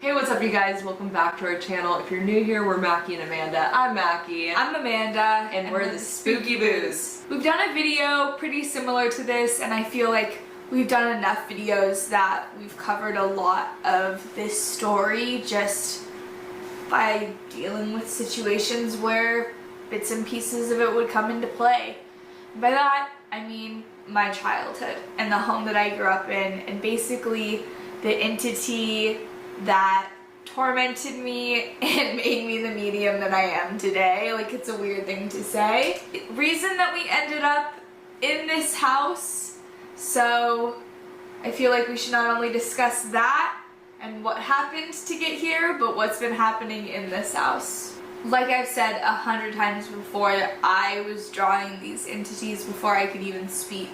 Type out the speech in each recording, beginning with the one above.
Hey, what's up you guys? Welcome back to our channel. If you're new here, we're Mackie and Amanda. I'm Mackie. I'm Amanda. And we're the Spooky Boos. We've done a video pretty similar to this, and I feel like we've done enough videos that we've covered a lot of this story just by dealing with situations where bits and pieces of it would come into play. And by that, I mean my childhood and the home that I grew up in, and basically the entity that tormented me and made me the medium that I am today. Like, it's a weird thing to say. Reason that we ended up in this house, so I feel like we should not only discuss that and what happened to get here, but what's been happening in this house. Like I've said 100 times before, I was drawing these entities before I could even speak.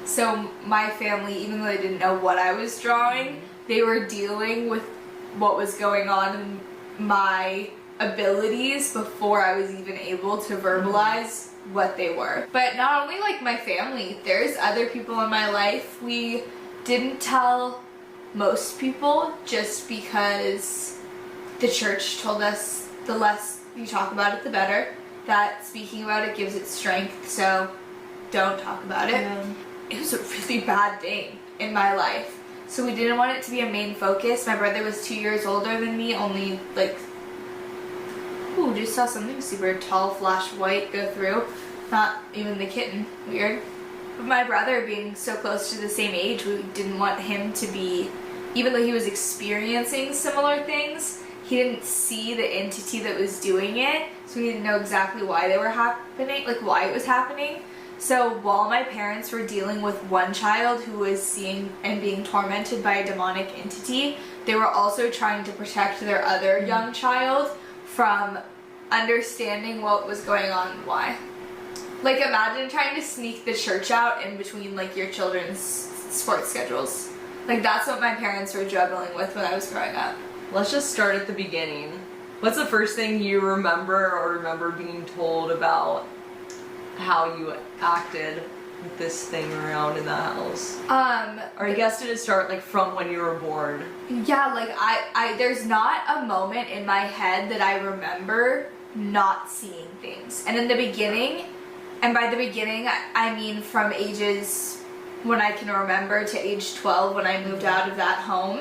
So my family, even though they didn't know what I was drawing, they were dealing with what was going on in my abilities before I was even able to verbalize what they were. But not only like my family, there's other people in my life. We didn't tell most people just because the church told us the less you talk about it, the better. That speaking about it gives it strength, so don't talk about it. Yeah. It was a really bad thing in my life. So we didn't want it to be a main focus. My brother was 2 years older than me, only like, ooh, just saw something super tall flash white go through. Not even the kitten, weird. But my brother being so close to the same age, we didn't want him to be, even though he was experiencing similar things, he didn't see the entity that was doing it, so he didn't know exactly why they were happening, like why it was happening. So while my parents were dealing with one child who was seeing and being tormented by a demonic entity, they were also trying to protect their other young child from understanding what was going on and why. Like, imagine trying to sneak the church out in between like your children's sports schedules. Like, that's what my parents were juggling with when I was growing up. Let's just start at the beginning. What's the first thing you remember being told about how you acted with this thing around in the house? Or I guess did it start like from when you were born? Yeah, like I there's not a moment in my head that I remember not seeing things. And in the beginning, and by the beginning I mean from ages when I can remember to age 12 when I moved out of that home,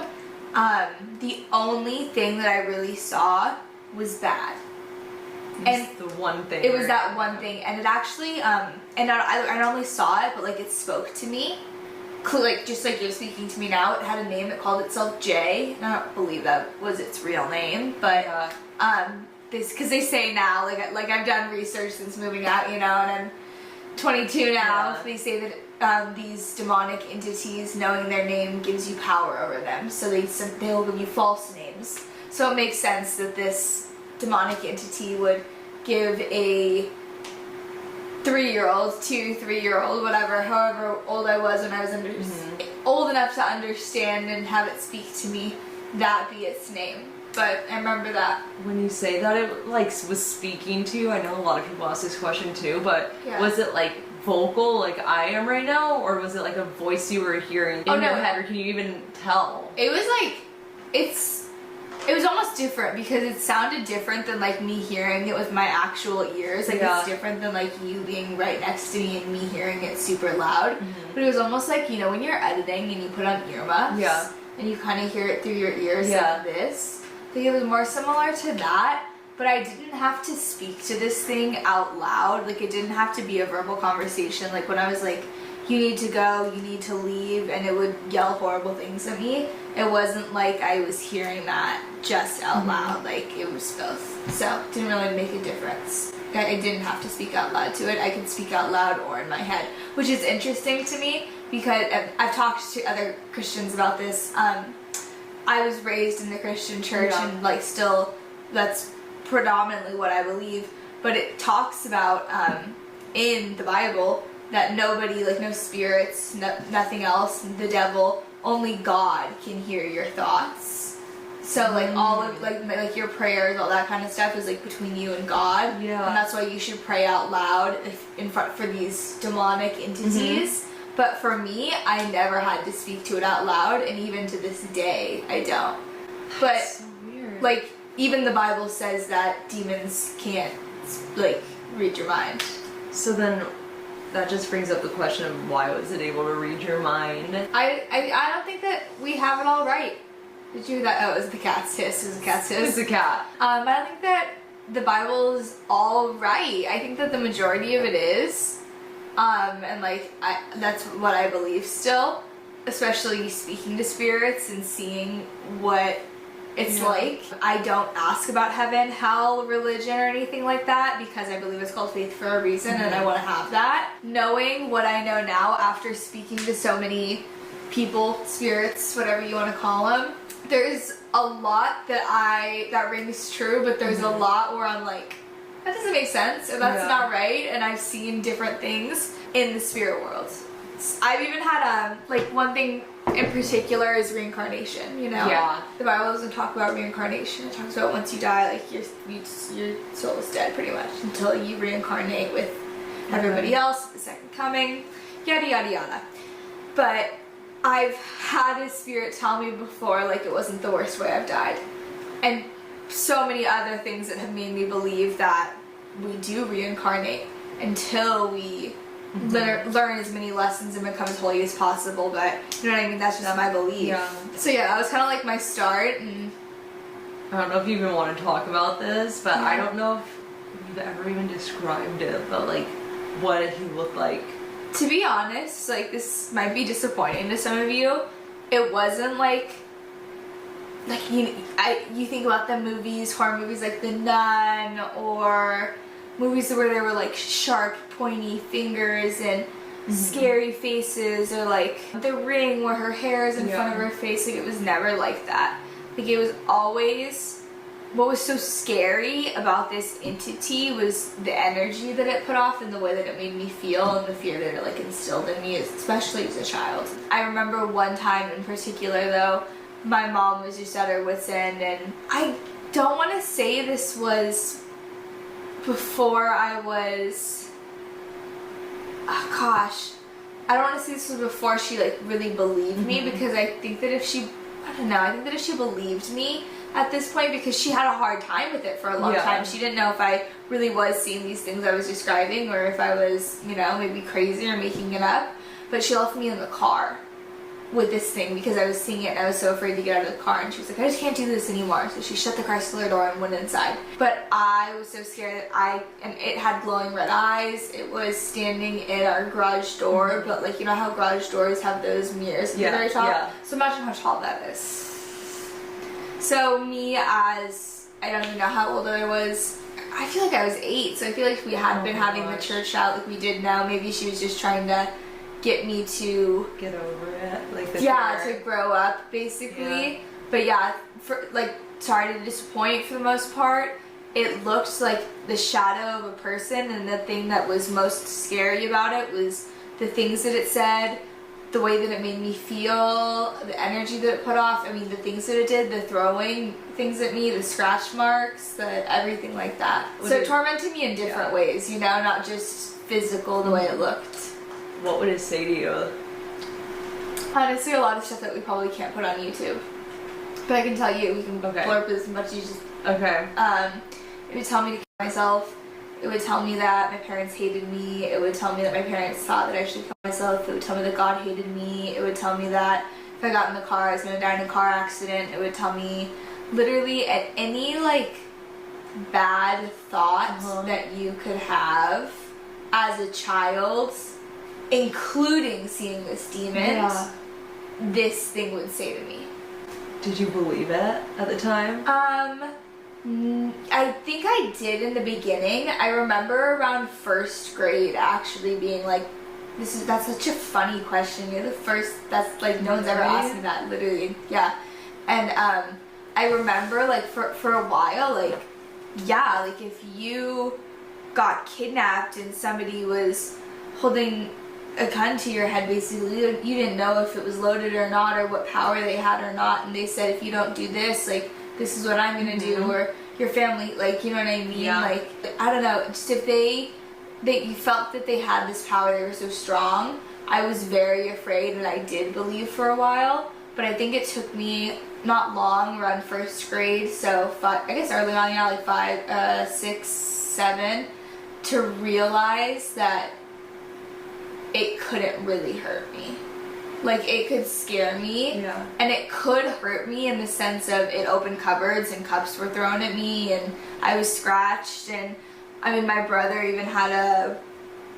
the only thing that I really saw was bad. And the one thing. It was that one thing, and it actually, and I not only saw it, but like it spoke to me, like just like you're speaking to me now. It had a name. It called itself Jay. And I don't believe that was its real name, but this because they say now, like I've done research since moving out, you know, and I'm 22 now. Yeah. They say that these demonic entities, knowing their name gives you power over them, so they'll give you false names. So it makes sense that this demonic entity would give a 3-year-old, 3-year-old, whatever, however old I was when I was old enough to understand and have it speak to me, that be its name. But I remember that. When you say that it like was speaking to you, I know a lot of people ask this question too, but was it like vocal like I am right now, or was it like a voice you were hearing in your head, or can you even tell? It was like, it was almost different because it sounded different than like me hearing it with my actual ears. Like it's different than like you being right next to me and me hearing it super loud. But it was almost like, you know, when you're editing and you put on earmuffs and you kind of hear it through your ears like this. I think it was more similar to that, but I didn't have to speak to this thing out loud. Like, it didn't have to be a verbal conversation. Like when I was like, you need to go, you need to leave, and it would yell horrible things at me. It wasn't like I was hearing that just out loud, like it was both. So it didn't really make a difference. I didn't have to speak out loud to it. I could speak out loud or in my head, which is interesting to me because I've talked to other Christians about this. I was raised in the Christian church and like still that's predominantly what I believe, but it talks about in the Bible that nobody, like no spirits, nothing else, the devil, only God can hear your thoughts. So like all of like your prayers, all that kind of stuff is like between you and God. Yeah. And that's why you should pray out loud in front for these demonic entities. But for me, I never had to speak to it out loud, and even to this day, I don't. But That's so weird. like even the Bible says that demons can't like read your mind. So then that just brings up the question of why was it able to read your mind? I don't think that we have it all right. Did you hear that? Oh, it was the cat's hiss. It was the cat's hiss. It's a cat. I don't think that the Bible is all right. I think that the majority of it is. And like that's what I believe still, especially speaking to spirits and seeing what it's like. I don't ask about heaven, hell, religion, or anything like that because I believe it's called faith for a reason and I want to have that. Knowing what I know now after speaking to so many people, spirits, whatever you want to call them, there's a lot that rings true, but there's a lot where I'm like, that doesn't make sense, or that's not right, and I've seen different things in the spirit world. I've even had like one thing in particular is reincarnation, you know? Yeah. The Bible doesn't talk about reincarnation. It talks about once you die, like your soul is dead pretty much until you reincarnate with everybody else, the second coming, yada yada yada. But I've had a spirit tell me before like it wasn't the worst way I've died. And so many other things that have made me believe that we do reincarnate until we learn as many lessons and become as holy as possible. But you know what I mean, that's just my belief. Yeah. So yeah, that was kind of like my start. And I don't know if you even want to talk about this, but I don't know if you've ever even described it, but like what he looked like. to be honest, like this might be disappointing to some of you, it wasn't like you think about the movies, horror movies like The Nun, or movies where there were like sharp, pointy fingers and scary faces, or like The Ring where her hair is in front of her face. Like it was never like that. Like it was always, what was so scary about this entity was the energy that it put off and the way that it made me feel and the fear that it like instilled in me, especially as a child. I remember one time in particular though, my mom was just at her wit's end, and I don't want to say this was before I was, gosh, I don't want to say this was before she like really believed me, because I think that if she, I don't know, I think that if she believed me at this point, because she had a hard time with it for a long time. She didn't know if I really was seeing these things I was describing or if I was, you know, maybe crazy or making it up. But she left me in the car with this thing because I was seeing it and I was so afraid to get out of the car, and she was like, I just can't do this anymore. So she shut the Chrysler door and went inside. But I was so scared that and it had glowing red eyes. It was standing in our garage door, but like, you know how garage doors have those mirrors at the very top? Yeah. So imagine how tall that is. So me, as I don't even know how old I was, I feel like I was 8, so I feel like if we had been having the church out like we did now, maybe she was just trying to get me to get over it, like the to grow up basically. But yeah, for like, sorry to disappoint for the most part, it looked like the shadow of a person, and the thing that was most scary about it was the things that it said, the way that it made me feel, the energy that it put off. I mean, the things that it did, the throwing things at me, the scratch marks, the everything like that. So it tormented me in different ways, you know, not just physical the way it looked. What would it say to you? Honestly, a lot of stuff that we probably can't put on YouTube. But I can tell you, we can blurb as much as you just... Okay. It would tell me to kill myself. It would tell me that my parents hated me. It would tell me that my parents thought that I should kill myself. It would tell me that God hated me. It would tell me that if I got in the car, I was going to die in a car accident. It would tell me literally at any like bad thought that you could have as a child, including seeing this demon, this thing would say to me. Did you believe it at the time? I think I did in the beginning. I remember around first grade actually being like, that's such a funny question. You're the first, that's like, no one's ever asked me that, literally. Yeah. And I remember like for a while, like, yeah, like if you got kidnapped and somebody was holding a gun to your head, basically, you didn't know if it was loaded or not, or what power they had or not, and they said, if you don't do this, like, this is what I'm gonna do, or your family, like, you know what I mean? Like, I don't know, just if you felt that they had this power, they were so strong, I was very afraid, and I did believe for a while, but but I think it took me not long, around first grade, so I guess early on, yeah, like 5, 6, 7, to realize that it couldn't really hurt me. Like, it could scare me, Yeah. and it could hurt me in the sense of it opened cupboards and cups were thrown at me and I was scratched, and I mean, my brother even had a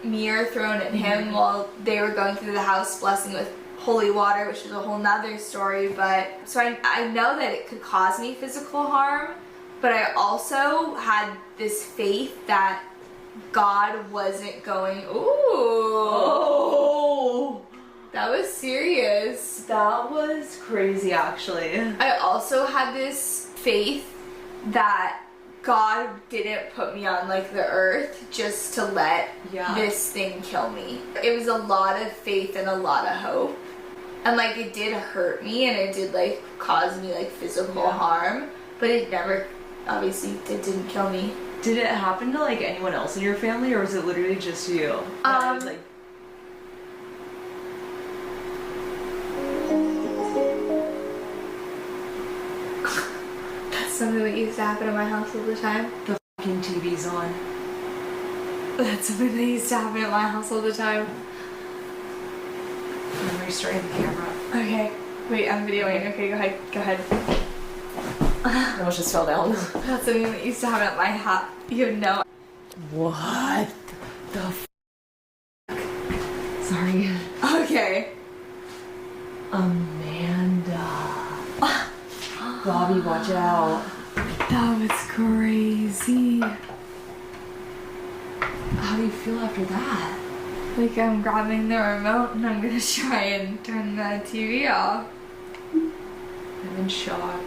mirror thrown at him while they were going through the house blessing with holy water, which is a whole nother story. But so I know that it could cause me physical harm, but I also had this faith that God wasn't going, Oh, that was serious. that was crazy, actually. I also had this faith that God didn't put me on like the earth just to let this thing kill me. It was a lot of faith and a lot of hope. And like, it did hurt me and it did like cause me like physical harm, but it never, obviously, it didn't kill me. Did it happen to like anyone else in your family, or was it literally just you? Like, That's something that used to happen in my house all the time. the fucking TV's on. That's something that used to happen at my house all the time. I'm restarting the camera. Okay. Wait, I'm videoing. Okay, go ahead. Go ahead. I almost just fell down. That's something that used to happen at my house. You have no. What the f? Sorry. Okay. Amanda. Bobby, watch out. That was crazy. How do you feel after that? Like, I'm grabbing the remote and I'm gonna try and turn the TV off. I'm in shock.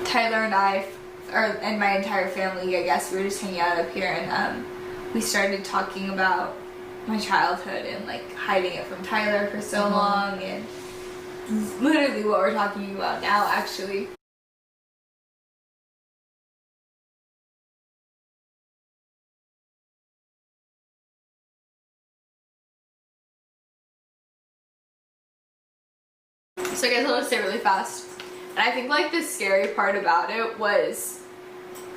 Tyler and I, and my entire family, I guess, we were just hanging out up here, and we started talking about my childhood and like hiding it from Tyler for so long, and literally what we're talking about now, actually. So I guess I'll just say really fast. And I think like the scary part about it was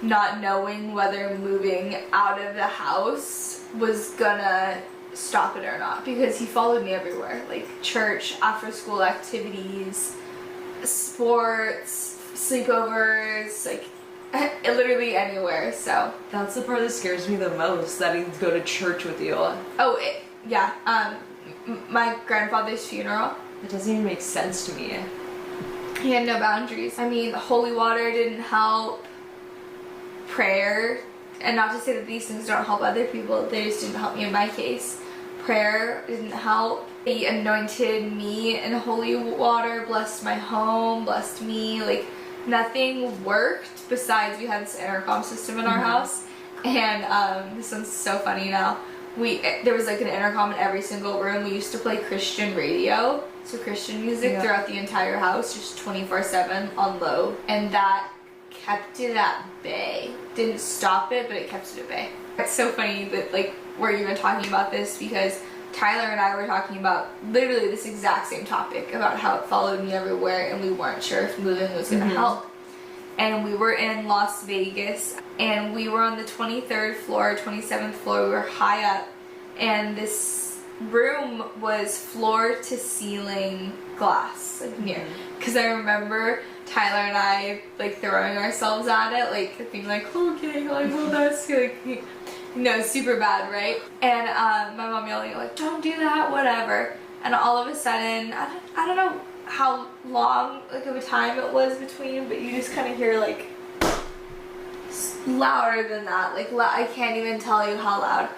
not knowing whether moving out of the house was gonna stop it or not, because he followed me everywhere, like church, after school activities, sports, sleepovers, like literally anywhere. So That's the part that scares me the most, that he'd go to church with you. My grandfather's funeral, It doesn't even make sense to me. he had no boundaries. I mean, holy water didn't help, prayer, and not to say that these things don't help other people, they just didn't help me in my case. Prayer didn't help. He anointed me in holy water, blessed my home, blessed me. Like, nothing worked besides we had this intercom system in our house. And this one's so funny now. There was like an intercom in every single room. We used to play Christian radio, so Christian music throughout the entire house, just 24/7 on low, and that kept it at bay. Didn't stop it, but it kept it at bay. It's so funny that like we're even talking about this, because Tyler and I were talking about literally this exact same topic, about how it followed me everywhere and we weren't sure if moving was gonna help. And we were in Las Vegas, and we were on the 23rd floor, 27th floor. We were high up, and this room was floor to ceiling glass, like near. Because I remember Tyler and I like throwing ourselves at it, like being like, okay, like, well, that's like, you know, super bad, right? And my mom yelling like, don't do that, whatever. And all of a sudden, I don't know how long like of a time it was between, but you just kind of hear like louder than that, like I can't even tell you how loud.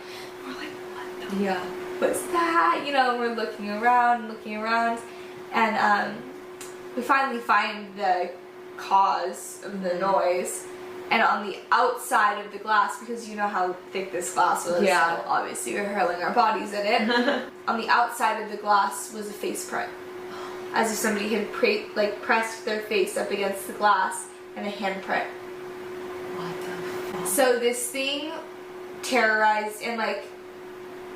And we're like, what the what's that? You know, and we're looking around, and we finally find the cause of the noise. And on the outside of the glass, because you know how thick this glass was, so obviously we're hurling our bodies at it. On the outside of the glass was a face print, as if somebody had pressed their face up against the glass, and a handprint. What the fuck? So this thing terrorized and like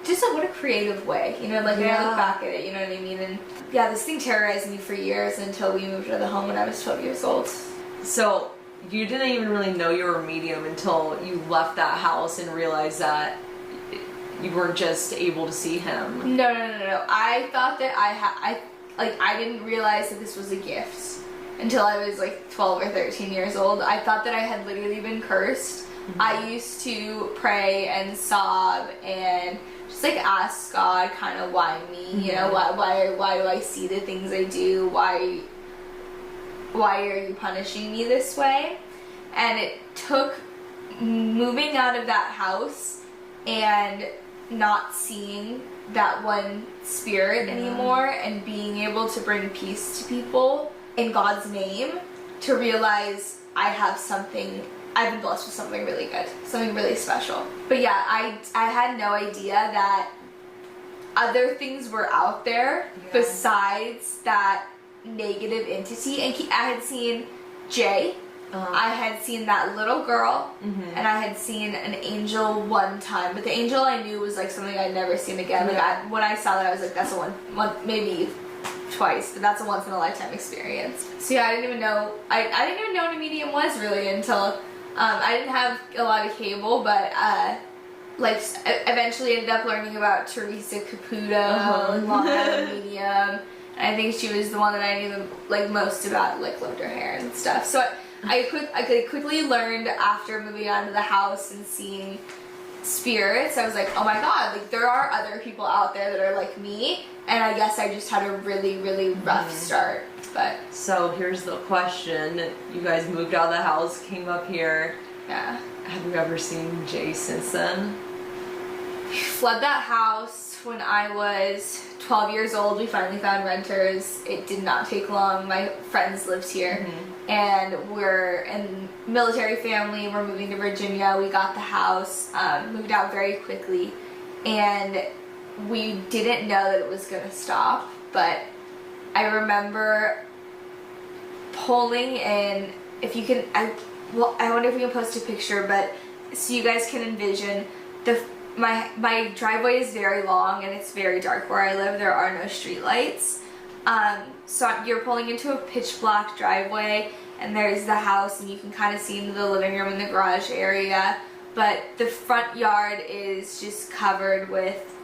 just like, what a creative way, you know, like when I look back at it, you know what I mean? And yeah, this thing terrorized me for years until we moved out of the home when I was 12 years old. So you didn't even really know you were a medium until you left that house and realized that you weren't just able to see him. No. I thought that I didn't realize that this was a gift until I was like 12 or 13 years old. I thought that I had literally been cursed. Mm-hmm. I used to pray and sob and just like ask God kind of why me, you know, why do I see the things I do? Why are you punishing me this way? And it took moving out of that house and not seeing that one spirit anymore and being able to bring peace to people in God's name to realize I've been blessed with something really good, something really special. But yeah, I had no idea that other things were out there besides that negative entity. And I had seen Jay, I had seen that little girl, and I had seen an angel one time. But the angel I knew was like something I'd never seen again. Like when I saw that, I was like, that's a one maybe twice, but that's a once in a lifetime experience. So yeah, I didn't even know what a medium was really until I didn't have a lot of cable, but like eventually ended up learning about Teresa Caputo and Lana Medium. And I think she was the one that I knew the like most about, like loved her hair and stuff. So I quickly learned after moving out of the house and seeing spirits. I was like, oh my god, like there are other people out there that are like me, and I guess I just had a really, really rough start. But so here's the question: you guys moved out of the house, came up here. Yeah. Have you ever seen Jay since then? Fled that house when I was 12 years old. We finally found renters. It did not take long. My friends lived here. And we're in military family. We're moving to Virginia. We got the house, moved out very quickly, and we didn't know that it was gonna stop. But I remember pulling in. If you can, I wonder if we can post a picture, but so you guys can envision my driveway is very long and it's very dark where I live. There are no street lights. So you're pulling into a pitch black driveway and there's the house and you can kind of see into the living room and the garage area, but the front yard is just covered with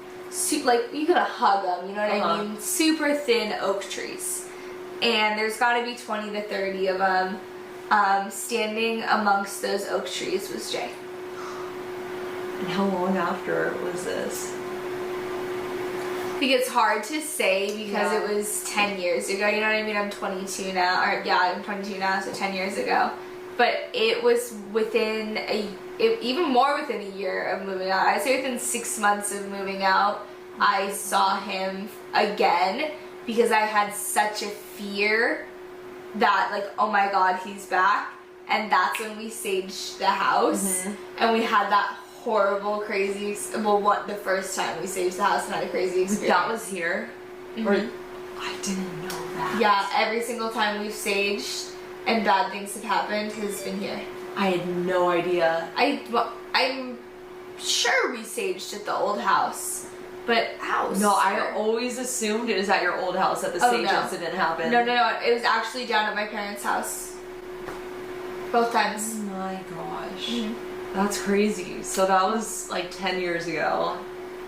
like you could hug them, you know what I mean? Super thin oak trees, and there's got to be 20 to 30 of them. Standing amongst those oak trees was Jay. And how long after was this? I think it's hard to say because it was 10 years ago, you know what I mean? I'm 22 now, I'm 22 now, so 10 years ago. But it was within even more within a year of moving out. I'd say within 6 months of moving out, I saw him again because I had such a fear that like, oh my god, he's back. And that's when we saged the house, and we had that horrible, crazy, the first time we saged the house and had a crazy experience. That was here? Or I didn't know that. Yeah, every single time we've saged and bad things have happened has been here. I had no idea. I'm sure we saged at the old house, but house. No, I always assumed it was at your old house that the sage incident happened. No, it was actually down at my parents' house. Both times. Oh my gosh. That's crazy. So that was like 10 years ago.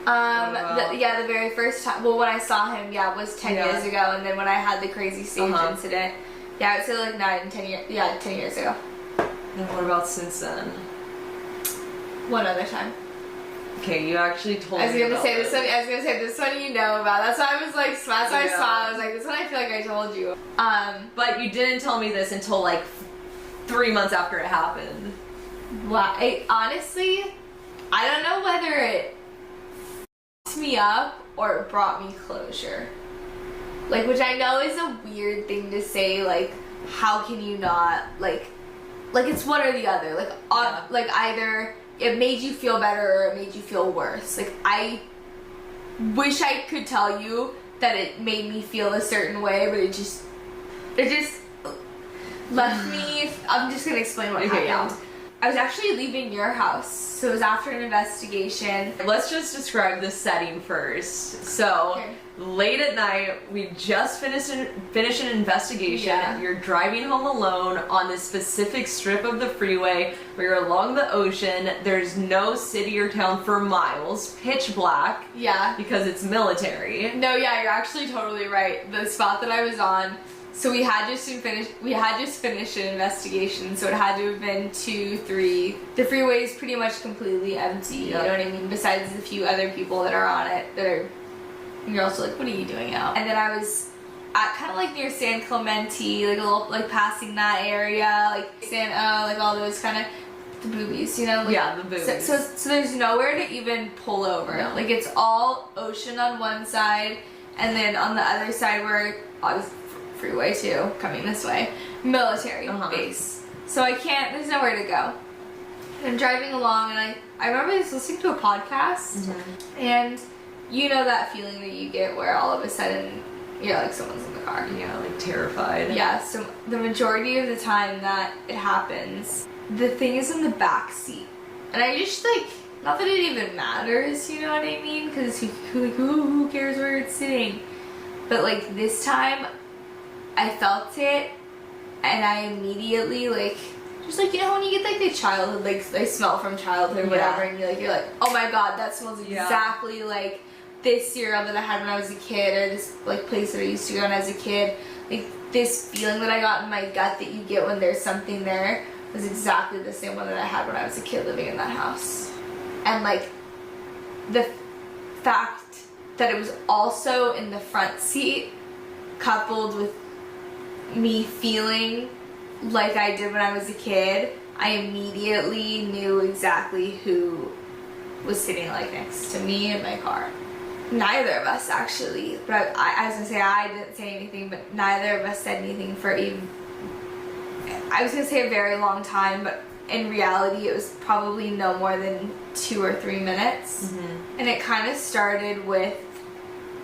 The very first time, when I saw him, was 10 years ago, and then when I had the crazy stage incident, I would say like 10 years ago. And what about since then? One other time. Okay, you actually told me. I was gonna say this one you know about. That's why I was like, that's why I saw it. I was like, this one I feel like I told you. But you didn't tell me this until like 3 months after it happened. Wow. Honestly, I don't know whether it f***ed me up or it brought me closure. Like, which I know is a weird thing to say. Like, how can you not like it's one or the other. Like, like either it made you feel better or it made you feel worse. Like, I wish I could tell you that it made me feel a certain way, but it just left me. I'm just gonna explain what happened. I was actually leaving your house, so it was after an investigation. Let's just describe the setting first. So, Okay. late at night, we just finished an investigation. Yeah. You're driving home alone on this specific strip of the freeway where you're along the ocean. There's no city or town for miles, pitch black. Yeah. Because it's military. No, yeah, you're actually totally right. The spot that I was on, so we had just finished an investigation, so it had to have been 2, 3. The freeway is pretty much completely empty, you know what I mean? Besides the few other people that are on it that are, you're also like, what are you doing out? And then I was at kind of like near San Clemente, like a little, like passing that area, like San O, like all those kind of, the boobies, you know? Like, Yeah, the boobies. So there's nowhere to even pull over. No. Like it's all ocean on one side, and then on the other side where obviously freeway too, coming this way, military base. So I can't, there's nowhere to go. And I'm driving along, and I remember I was listening to a podcast, and you know that feeling that you get where all of a sudden you're like, someone's in the car. Yeah, like terrified. Yeah, so the majority of the time that it happens, the thing is in the back seat. And I just like, not that it even matters, you know what I mean? Because who cares where it's sitting? But like this time, I felt it, and I immediately like, just like, you know when you get like the childhood, like they smell from childhood or whatever, and you're like, oh my god, that smells exactly like this cereal that I had when I was a kid, or this like place that I used to go when I was a kid. Like this feeling that I got in my gut that you get when there's something there was exactly the same one that I had when I was a kid living in that house. And like the fact that it was also in the front seat, coupled with me feeling like I did when I was a kid, I immediately knew exactly who was sitting like next to me in my car. Neither of us actually, but I was gonna say I didn't say anything, but neither of us said anything for even, I was gonna say a very long time, but in reality it was probably no more than 2 or 3 minutes. And it kind of started with,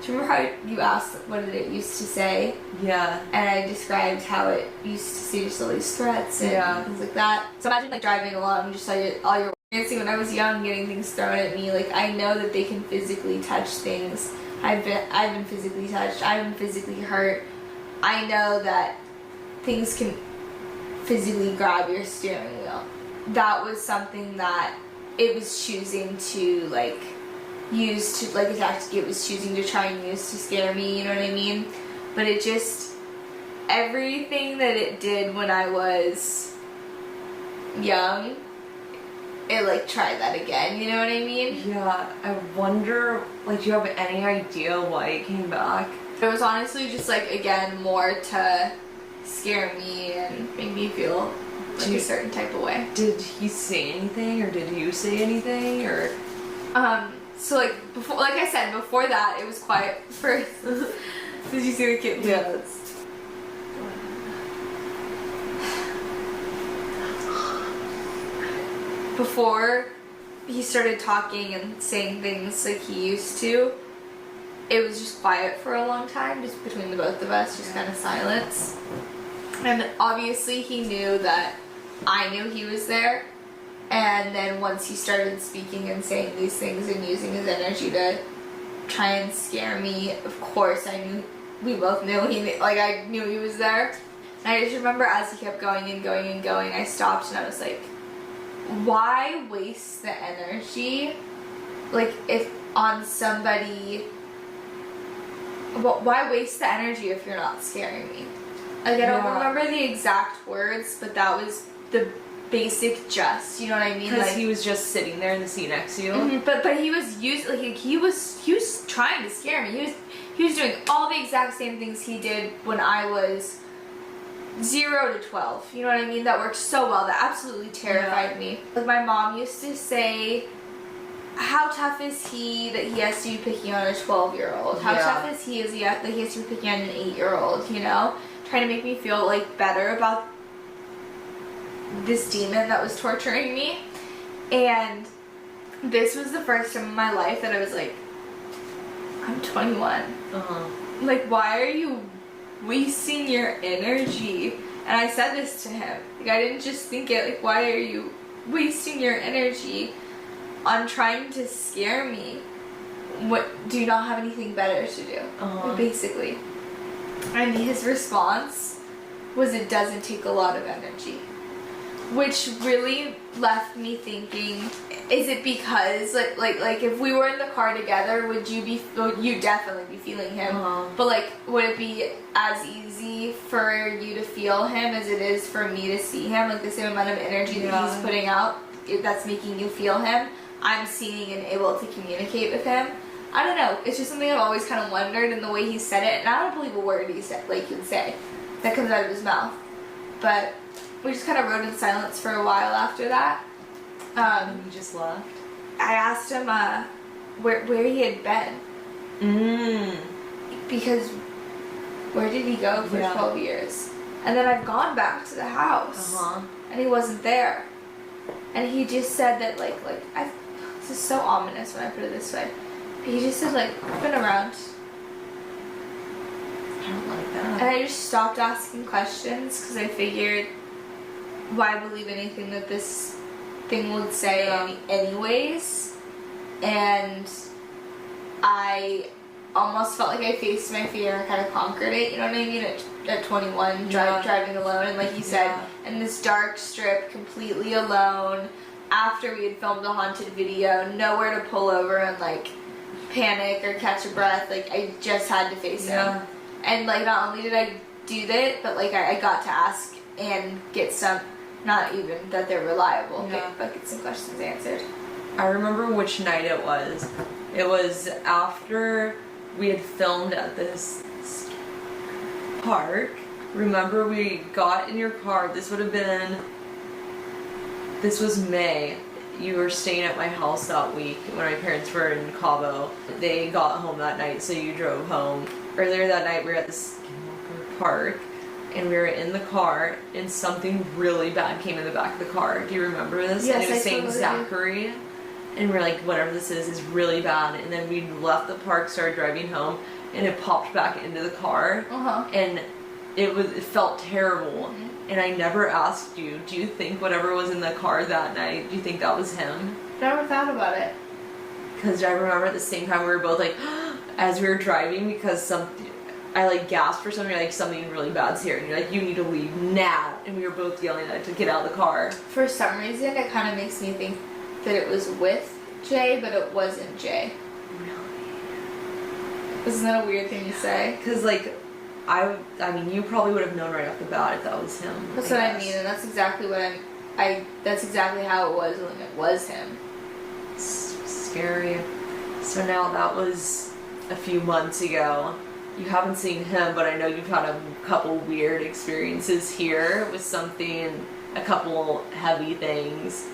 do you remember how you asked what did it used to say? Yeah. And I described how it used to say just all these threats and things like that. So imagine like driving along, just all your experiencing when I was young, getting things thrown at me. Like I know that they can physically touch things. I've been physically touched. I've been physically hurt. I know that things can physically grab your steering wheel. That was something that it was choosing to like use to, like a tactic it was choosing to try and use to scare me, you know what I mean? But it just, everything that it did when I was young, it like tried that again, you know what I mean? Yeah, I wonder, like, do you have any idea why it came back? It was honestly just like, again, more to scare me and make me feel like a certain type of way. Did he say anything, or did you say anything, or? So like before, like I said, before that it was quiet first. Did you see the kitten? Yeah. Before he started talking and saying things like he used to, it was just quiet for a long time, just between the both of us, just kind of silence. And obviously he knew that I knew he was there. And then once he started speaking and saying these things and using his energy to try and scare me, of course I knew, we both knew I knew he was there. And I just remember as he kept going and going and going, I stopped and I was like, why waste the energy, like if on somebody, why waste the energy if you're not scaring me? Like I don't remember the exact words, but that was the basic gist, you know what I mean? Because like, he was just sitting there in the seat next to you. But he was he was trying to scare me. He was doing all the exact same things he did when I was 0 to 12. You know what I mean? That worked so well. That absolutely terrified me. Like my mom used to say, how tough is he that he has to be picking on a 12-year-old? How tough is he that he has to be picking on an 8-year-old, you know? Trying to make me feel like better about this demon that was torturing me. And this was the first time in my life that I was like, I'm 21. Like, why are you wasting your energy? And I said this to him. Like, I didn't just think it, like, why are you wasting your energy on trying to scare me. What, do you not have anything better to do? Basically. And his response was, it doesn't take a lot of energy. Which really left me thinking, is it because, like if we were in the car together, would you'd definitely be feeling him, but like, would it be as easy for you to feel him as it is for me to see him? Like the same amount of energy that he's putting out, that's making you feel him, I'm seeing and able to communicate with him. I don't know, it's just something I've always kind of wondered, in the way he said it, and I don't believe a word he said, like he'd say, that comes out of his mouth. But we just kind of rode in silence for a while after that. And you just left? I asked him where he had been. Because where did he go for 12 years? And then I've gone back to the house, and he wasn't there. And he just said that, this is so ominous when I put it this way. He just said, I've been around. I don't like that. And I just stopped asking questions, because I figured, why believe anything that this thing would say anyways? And I almost felt like I faced my fear and kind of conquered it, you know what I mean? At 21, driving alone, and like you said, in this dark strip, completely alone, after we had filmed a haunted video, nowhere to pull over and panic or catch a breath. I just had to face him. And not only did I do that, but I got to ask and get some, not even that they're reliable, but get some questions answered. I remember which night it was. It was after we had filmed at this park. Remember, we got in your car. This was May. You were staying at my house that week when my parents were in Cabo. They got home that night, so you drove home. Earlier that night, we were at this park, and we were in the car, and something really bad came in the back of the car. Do you remember this? Yes, and it was saying Zachary. And we were like, whatever this is really bad. And then we left the park, started driving home, and it popped back into the car. And it felt terrible. And I never asked you, do you think whatever was in the car that night, do you think that was him? Never thought about it. Because I remember at the same time we were both as we were driving, because I gasped for something, something really bad's here. And you're like, you need to leave now. And we were both yelling at it to get out of the car. For some reason, it kind of makes me think that it was with Jay, but it wasn't Jay. Really? Isn't that a weird thing to say? Because I mean, you probably would have known right off the bat if that was him. That's what I mean, and that's exactly what that's exactly how it was when it was him. It's scary. So now that was a few months ago. You haven't seen him, but I know you've had a couple weird experiences here with a couple heavy things.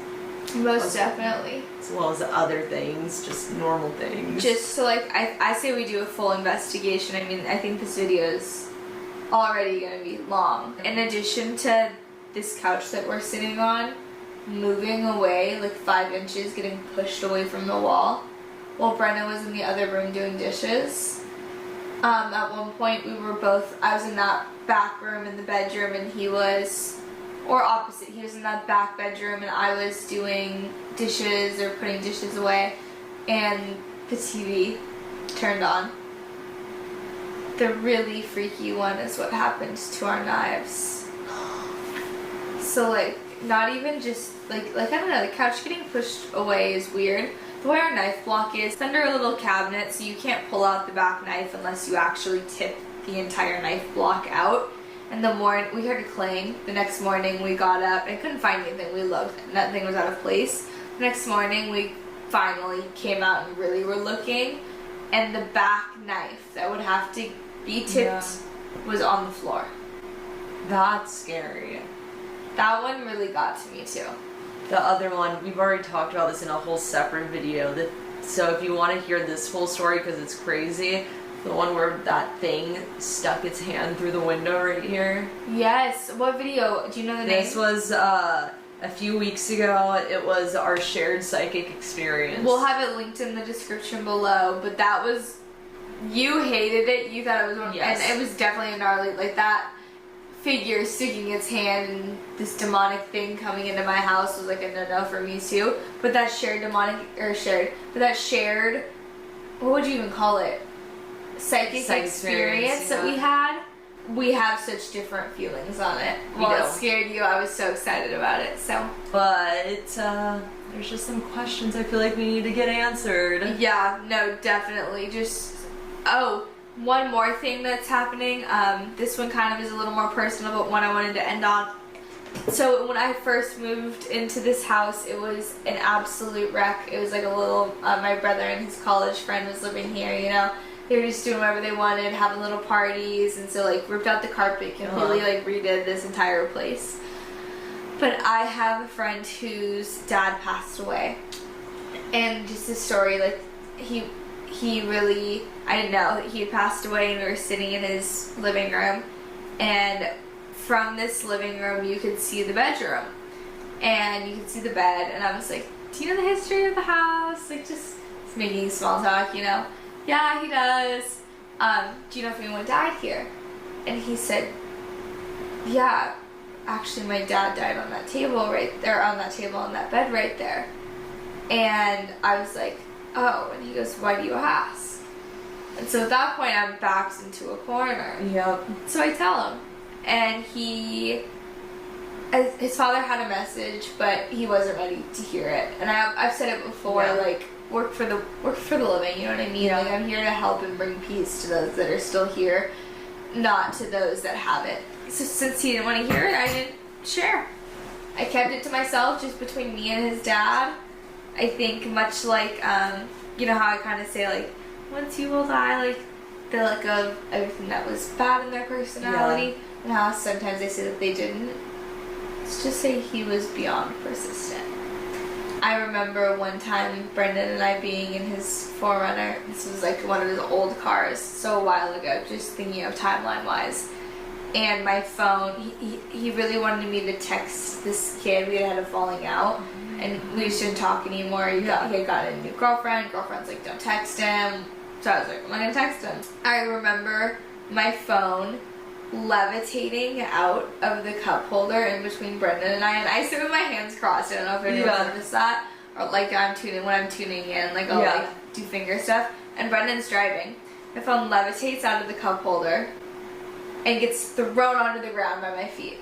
Most definitely. As well as other things, just normal things. Just so I say we do a full investigation. I mean, I think this video is already going to be long. In addition to this couch that we're sitting on, moving away 5 inches, getting pushed away from the wall, while Brenna was in the other room doing dishes. At one point I was in that back room in the bedroom, and he was, or opposite, he was in that back bedroom and I was doing dishes or putting dishes away, and the TV turned on. The really freaky one is what happened to our knives. So not even just I don't know, the couch getting pushed away is weird. The way our knife block is, it's under a little cabinet, so you can't pull out the back knife unless you actually tip the entire knife block out. And we heard a clang. The next morning we got up and couldn't find anything. We looked, nothing was out of place. The next morning we finally came out and really were looking, and the back knife that would have to be tipped was on the floor. That's scary. That one really got to me too. The other one, we've already talked about this in a whole separate video. So if you want to hear this full story, because it's crazy, the one where that thing stuck its hand through the window right here. Yes. What video? Do you know the name? This was a few weeks ago. It was our shared psychic experience. We'll have it linked in the description below, but that was, you hated it. You thought it was one, and it was definitely a gnarly, that figure sticking its hand and this demonic thing coming into my house was like a no-no for me too. But that shared, what would you even call it? Psychic experience that we have such different feelings on it. While it scared you, I was so excited about it. So, but there's just some questions I feel like we need to get answered. Yeah, no, definitely. One more thing that's happening. This one kind of is a little more personal, but one I wanted to end on. So when I first moved into this house, it was an absolute wreck. It was like a little, my brother and his college friend was living here, you know. They were just doing whatever they wanted, having little parties, and so like ripped out the carpet, completely like redid this entire place. But I have a friend whose dad passed away, and just this story, like he really, I didn't know that he had passed away, and we were sitting in his living room, and from this living room you could see the bedroom, and you could see the bed, and I was like, do you know the history of the house? Like just making small talk, you know. Yeah, he does. Do you know if anyone died here? And he said, yeah, actually my dad died on that table right there, on that table, on that bed right there. And I was like, oh, and he goes, why do you ask? And so at that point I'm backed into a corner. Yep. So I tell him, and his father had a message, but he wasn't ready to hear it. And I've said it before, like, work for the living, you know what I mean? Yeah. Like, I'm here to help and bring peace to those that are still here, not to those that haven't. So since he didn't want to hear it, I didn't share. I kept it to myself, just between me and his dad. I think much like, you know how I kind of say, like, once you will die, like, they let go of everything that was bad in their personality, and how sometimes they say that they didn't. Let's just say he was beyond persistent. I remember one time Brendan and I being in his 4Runner. This was like one of his old cars, so a while ago, just thinking of timeline wise. And my phone, he really wanted me to text this kid. We had a falling out, and we just didn't talk anymore. He had gotten a new girlfriend. Girlfriend's like, don't text him. So I was like, I'm not gonna text him. I remember my phone levitating out of the cup holder in between Brendan and I sit with my hands crossed. I don't know if anyone noticed that, or like when I'm tuning in, like I'll like do finger stuff, and Brendan's driving. My phone levitates out of the cup holder and gets thrown onto the ground by my feet.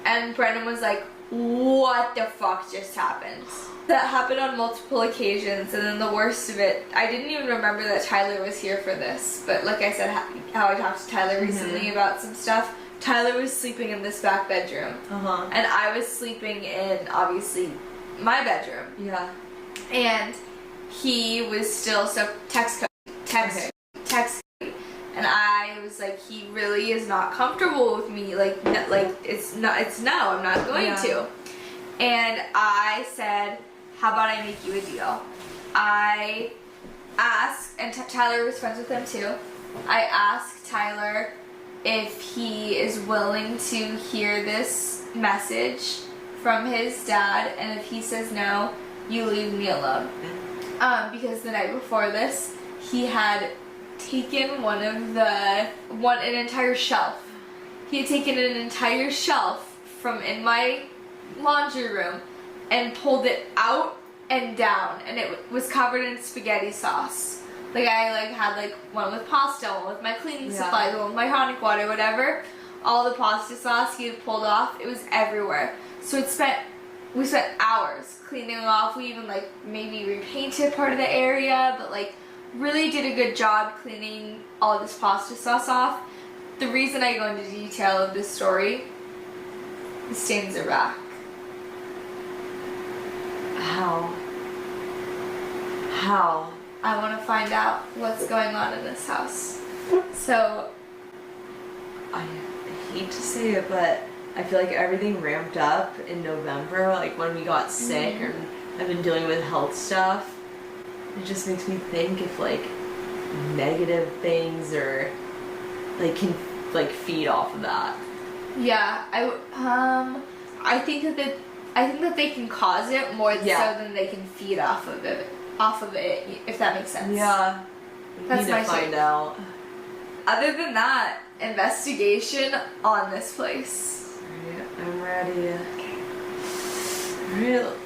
And Brendan was like, what the fuck just happened? That happened on multiple occasions, and then the worst of it, I didn't even remember that Tyler was here for this, but like I said, how I talked to Tyler recently about some stuff, Tyler was sleeping in this back bedroom, and I was sleeping in, obviously, my bedroom. Yeah. And he was still, so text, and I was like, he really is not comfortable with me, like it's no, I'm not going to. And I said, how about I make you a deal? I asked, and Tyler was friends with him too, I asked Tyler if he is willing to hear this message from his dad, and if he says no, you leave me alone. Because the night before this, he had taken an entire shelf. He had taken an entire shelf from in my laundry room and pulled it out and down, and it was covered in spaghetti sauce. Like I had one with pasta, one with my cleaning supplies, one with my tonic water, whatever. All the pasta sauce he had pulled off, it was everywhere. So we spent hours cleaning it off. We even maybe repainted part of the area, but really did a good job cleaning all of this pasta sauce off. The reason I go into detail of this story, the stains are back. How? I want to find out what's going on in this house. So, I hate to say it, but I feel like everything ramped up in November, when we got sick, or I've been dealing with health stuff. It just makes me think if negative things or can feed off of that. Yeah, I think that they can cause it more so than they can feed off of it, if that makes sense. Yeah. That's need to find out. Other than that, investigation on this place. Alright, I'm ready. Okay. Alright,